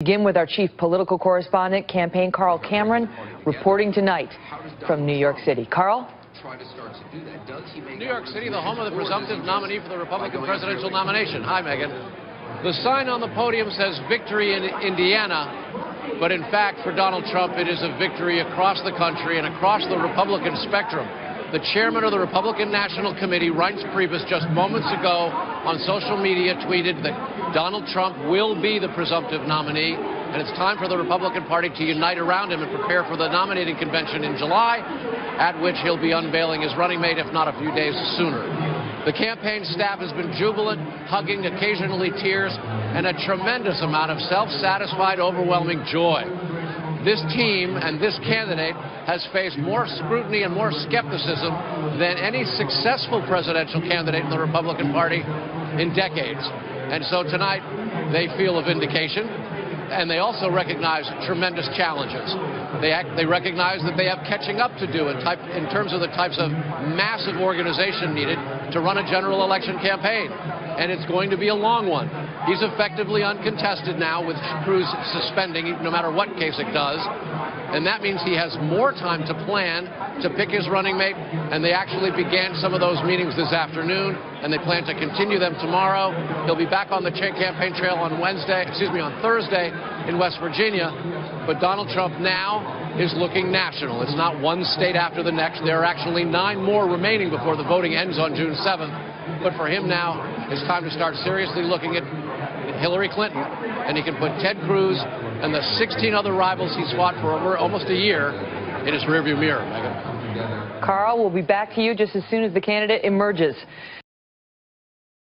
Begin with our chief political correspondent, campaign Carl Cameron, reporting tonight from New York City. Carl? New York City, the home of the presumptive nominee for the Republican presidential nomination. Hi, Megan. The sign on the podium says victory in Indiana, but in fact, for Donald Trump, it is a victory across the country and across the Republican spectrum. The chairman of the Republican National Committee, Reince Priebus, just moments ago on social media tweeted that Donald Trump will be the presumptive nominee, and it's time for the Republican Party to unite around him and prepare for the nominating convention in July, at which he'll be unveiling his running mate, if not a few days sooner. The campaign staff has been jubilant, hugging, occasionally tears, and a tremendous amount of self-satisfied, overwhelming joy. This team and this candidate has faced more scrutiny and more skepticism than any successful presidential candidate in the Republican Party in decades. And so tonight, they feel a vindication, and they also recognize tremendous challenges. They recognize that they have catching up to do in terms of the types of massive organization needed to run a general election campaign. And it's going to be a long one. He's effectively uncontested now with Cruz suspending, no matter what Kasich does. And that means he has more time to plan, to pick his running mate. And they actually began some of those meetings this afternoon, and they plan to continue them tomorrow. He'll be back on the campaign trail on Thursday in West Virginia. But Donald Trump now is looking national. It's not one state after the next. There are actually 9 more remaining before the voting ends on June 7th. But for him now, it's time to start seriously looking at Hillary Clinton, and he can put Ted Cruz and the 16 other rivals he's fought for over almost a year in his rearview mirror. Megan. Carl, we'll be back to you just as soon as the candidate emerges.